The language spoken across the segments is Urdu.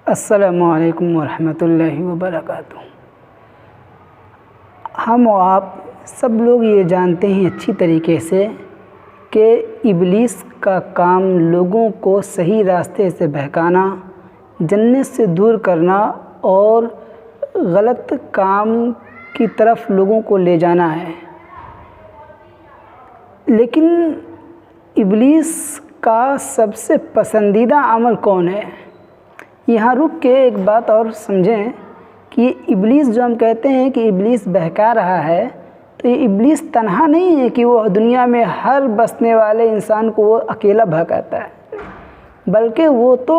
السلام علیکم ورحمۃ اللہ وبرکاتہ۔ ہم و آپ سب لوگ یہ جانتے ہیں اچھی طریقے سے کہ ابلیس کا کام لوگوں کو صحیح راستے سے بہکانا، جنت سے دور کرنا اور غلط کام کی طرف لوگوں کو لے جانا ہے۔ لیکن ابلیس کا سب سے پسندیدہ عمل کون ہے؟ یہاں رک کے ایک بات اور سمجھیں کہ یہ ابلیس جو ہم کہتے ہیں کہ ابلیس بہکا رہا ہے، تو یہ ابلیس تنہا نہیں ہے کہ وہ دنیا میں ہر بسنے والے انسان کو وہ اکیلا بہکاتا ہے، بلکہ وہ تو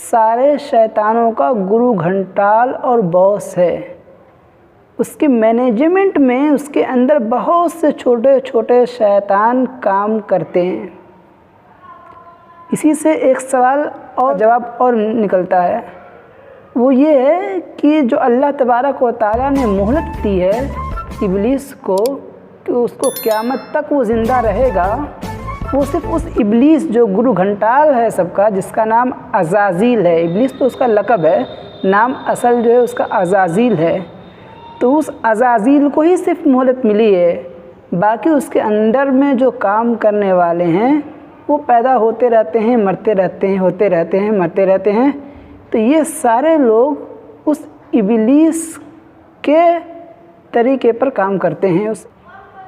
سارے شیطانوں کا گرو گھنٹال اور باس ہے۔ اس کے مینجمنٹ میں اس کے اندر بہت سے چھوٹے چھوٹے شیطان کام کرتے ہیں۔ اسی سے ایک سوال اور جواب اور نکلتا ہے، وہ یہ ہے کہ جو اللہ تبارک و تعالیٰ نے مہلت دی ہے ابلیس کو کہ اس کو قیامت تک وہ زندہ رہے گا، وہ صرف اس ابلیس جو گرو گھنٹال ہے سب کا، جس کا نام عزازیل ہے، ابلیس تو اس کا لقب ہے، نام اصل جو ہے اس کا عزازیل ہے، تو اس عزازیل کو ہی صرف مہلت ملی ہے۔ باقی اس کے اندر میں جو کام کرنے والے ہیں وہ پیدا ہوتے رہتے ہیں، مرتے رہتے ہیں، ہوتے رہتے ہیں، مرتے رہتے ہیں۔ تو یہ سارے لوگ اس ابلیس کے طریقے پر کام کرتے ہیں۔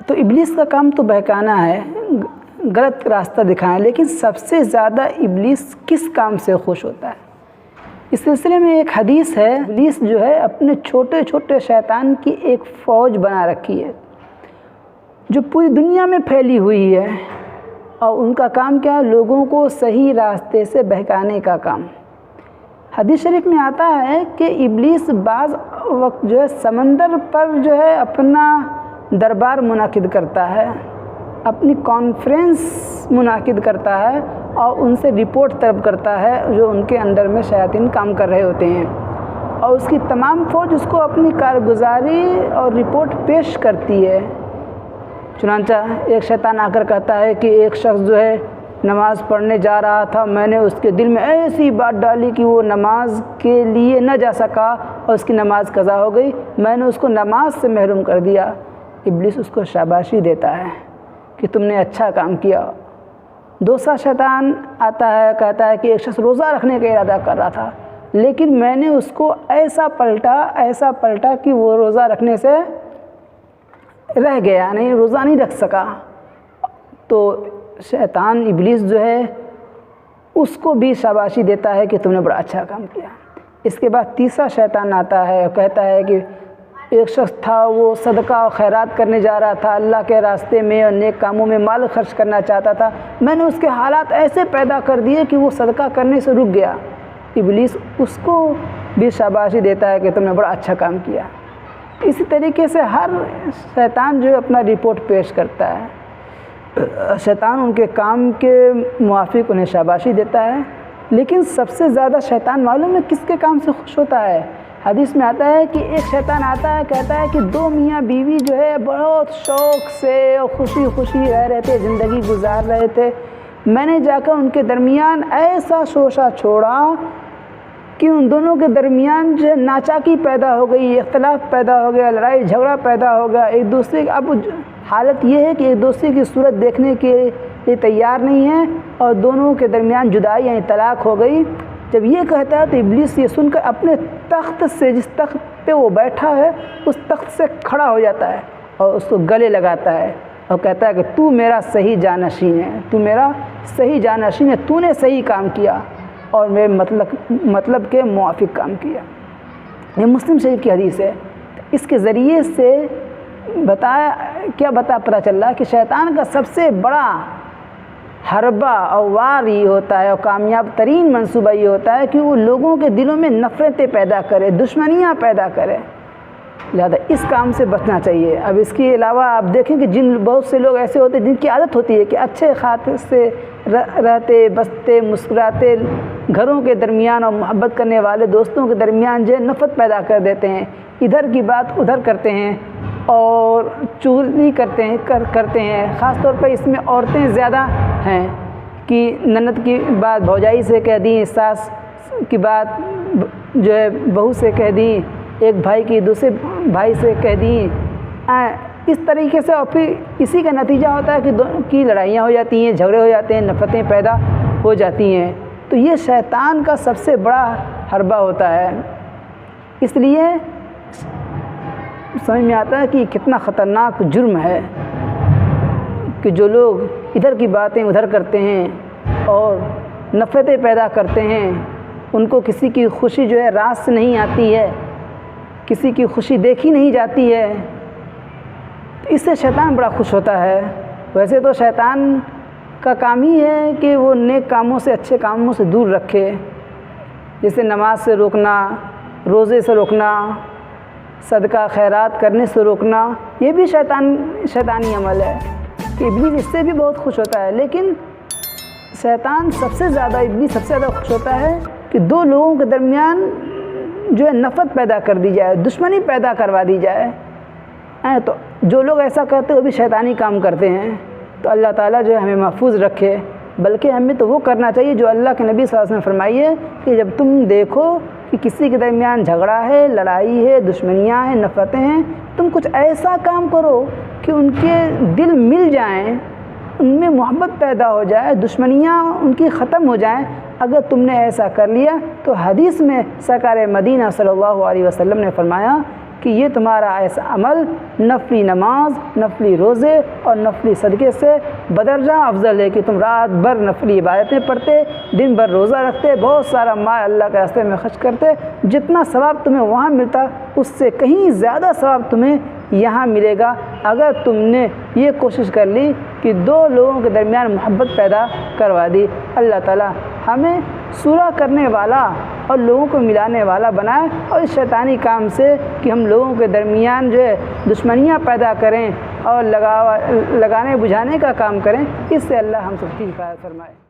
تو ابلیس کا کام تو بہکانا ہے، غلط راستہ دکھائیں، لیکن سب سے زیادہ ابلیس کس کام سے خوش ہوتا ہے؟ اس سلسلے میں ایک حدیث ہے، ابلیس جو ہے اپنے چھوٹے چھوٹے شیطان کی ایک فوج بنا رکھی ہے جو پوری دنیا میں پھیلی ہوئی ہے، اور ان کا کام کیا ہے؟ لوگوں کو صحیح راستے سے بہکانے کا کام۔ حدیث شریف میں آتا ہے کہ ابلیس بعض وقت جو ہے سمندر پر جو ہے اپنا دربار منعقد کرتا ہے، اپنی کانفرنس منعقد کرتا ہے، اور ان سے رپورٹ طلب کرتا ہے جو ان کے اندر میں شیاطین کام کر رہے ہوتے ہیں، اور اس کی تمام فوج اس کو اپنی کارگزاری اور رپورٹ پیش کرتی ہے۔ چنانچہ ایک شیطان آ کر کہتا ہے کہ ایک شخص جو ہے نماز پڑھنے جا رہا تھا، میں نے اس کے دل میں ایسی بات ڈالی کہ وہ نماز کے لیے نہ جا سکا اور اس کی نماز قضا ہو گئی، میں نے اس کو نماز سے محروم کر دیا۔ ابلیس اس کو شاباشی دیتا ہے کہ تم نے اچھا کام کیا۔ دوسرا شیطان آتا ہے، کہتا ہے کہ ایک شخص روزہ رکھنے کا ارادہ کر رہا تھا، لیکن میں نے اس کو ایسا پلٹا کہ وہ روزہ رکھنے سے رہ گیا، نہیں روزہ نہیں رکھ سکا۔ تو شیطان ابلیس جو ہے اس کو بھی شاباشی دیتا ہے کہ تم نے بڑا اچھا کام کیا۔ اس کے بعد تیسرا شیطان آتا ہے اور کہتا ہے کہ ایک شخص تھا، وہ صدقہ و خیرات کرنے جا رہا تھا، اللہ کے راستے میں اور نیک کاموں میں مال خرچ کرنا چاہتا تھا، میں نے اس کے حالات ایسے پیدا کر دیے کہ وہ صدقہ کرنے سے رک گیا۔ ابلیس اس کو بھی شاباشی دیتا ہے کہ تم نے بڑا اچھا کام کیا۔ اسی طریقے سے ہر شیطان جو ہے اپنا رپورٹ پیش کرتا ہے، شیطان ان کے کام کے موافق انہیں شاباشی دیتا ہے۔ لیکن سب سے زیادہ شیطان معلوم ہے کس کے کام سے خوش ہوتا ہے؟ حدیث میں آتا ہے کہ ایک شیطان آتا ہے، کہتا ہے کہ دو میاں بیوی جو ہے بہت شوق سے اور خوشی خوشی رہ رہے تھے، زندگی گزار رہے تھے، میں نے جا کر ان کے درمیان ایسا شوشہ چھوڑا کہ ان دونوں کے درمیان جو ہے ناچاکی پیدا ہو گئی، اختلاف پیدا ہو گیا، لڑائی جھگڑا پیدا ہو گیا، ایک دوسرے اب حالت یہ ہے کہ ایک دوسرے کی صورت دیکھنے کے لیے تیار نہیں ہے، اور دونوں کے درمیان جدائی یعنی طلاق ہو گئی۔ جب یہ کہتا ہے تو ابلیس یہ سن کر اپنے تخت سے، جس تخت پہ وہ بیٹھا ہے اس تخت سے کھڑا ہو جاتا ہے اور اس کو گلے لگاتا ہے اور کہتا ہے کہ تو میرا صحیح جانشین ہے، تو میرا صحیح جانشین ہے، تو نے صحیح کام کیا اور میرے مطلب کے موافق کام کیا۔ یہ مسلم شریف کی حدیث ہے۔ اس کے ذریعے سے پتہ چل رہا ہے کہ شیطان کا سب سے بڑا حربہ اور وار یہ ہوتا ہے، اور کامیاب ترین منصوبہ یہ ہوتا ہے کہ وہ لوگوں کے دلوں میں نفرتیں پیدا کرے، دشمنیاں پیدا کرے۔ لہذا اس کام سے بچنا چاہیے۔ اب اس کے علاوہ آپ دیکھیں کہ بہت سے لوگ ایسے ہوتے ہیں جن کی عادت ہوتی ہے کہ اچھے خاطر سے رہتے بستے مسکراتے، گھروں کے درمیان اور محبت کرنے والے دوستوں کے درمیان جو ہے نفرت پیدا کر دیتے ہیں، ادھر کی بات ادھر کرتے ہیں اور چغلی کرتے ہیں۔ خاص طور پر اس میں عورتیں زیادہ ہیں کہ نند کی بات بھوجائی سے کہہ دی، ساس کی بات جو ہے بہو سے کہہ دیں، ایک بھائی کی دوسرے بھائی سے کہہ دیں، اس طریقے سے، اور پھر اسی کا نتیجہ ہوتا ہے کہ لڑائیاں ہو جاتی ہیں، جھگڑے ہو جاتے ہیں، نفرتیں پیدا ہو جاتی ہیں۔ تو یہ شیطان کا سب سے بڑا حربہ ہوتا ہے۔ اس لیے سمجھ میں آتا ہے کہ کتنا خطرناک جرم ہے کہ جو لوگ ادھر کی باتیں ادھر کرتے ہیں اور نفرتیں پیدا کرتے ہیں، ان کو کسی کی خوشی جو ہے راست سے نہیں آتی ہے، کسی کی خوشی دیکھی نہیں جاتی ہے، تو اس سے شیطان بڑا خوش ہوتا ہے۔ ویسے تو شیطان کا کام ہی ہے کہ وہ نیک کاموں سے، اچھے کاموں سے دور رکھے، جیسے نماز سے روکنا، روزے سے روکنا، صدقہ خیرات کرنے سے روکنا، یہ بھی شیطانی عمل ہے کہ ابلیس اس سے بھی بہت خوش ہوتا ہے۔ لیکن شیطان سب سے زیادہ خوش ہوتا ہے کہ دو لوگوں کے درمیان جو ہے نفرت پیدا کر دی جائے، دشمنی پیدا کروا دی جائے۔ تو جو لوگ ایسا کرتے ہیں وہ بھی شیطانی کام کرتے ہیں۔ تو اللہ تعالیٰ جو ہے ہمیں محفوظ رکھے، بلکہ ہمیں تو وہ کرنا چاہیے جو اللہ کے نبی صلی اللہ علیہ وسلم نے فرمائی ہے کہ جب تم دیکھو کہ کسی کے درمیان جھگڑا ہے، لڑائی ہے، دشمنیاں ہیں، نفرتیں ہیں، تم کچھ ایسا کام کرو کہ ان کے دل مل جائیں، ان میں محبت پیدا ہو جائے، دشمنیاں ان کی ختم ہو جائیں۔ اگر تم نے ایسا کر لیا تو حدیث میں سرکار مدینہ صلی اللہ علیہ وسلم نے فرمایا کہ یہ تمہارا ایسا عمل نفلی نماز، نفلی روزے اور نفلی صدقے سے بدرجہ افضل ہے کہ تم رات بھر نفلی عبادتیں پڑھتے، دن بھر روزہ رکھتے، بہت سارا مال اللہ کے راستے میں خرچ کرتے، جتنا ثواب تمہیں وہاں ملتا اس سے کہیں زیادہ ثواب تمہیں یہاں ملے گا اگر تم نے یہ کوشش کر لی کہ دو لوگوں کے درمیان محبت پیدا کروا دی۔ اللہ تعالی ہمیں صلح کرنے والا اور لوگوں کو ملانے والا بنائے، اور اس شیطانی کام سے کہ ہم لوگوں کے درمیان جو ہے دشمنیاں پیدا کریں اور لگانے بجھانے کا کام کریں، اس سے اللہ ہم سب کی حفاظت فرمائے۔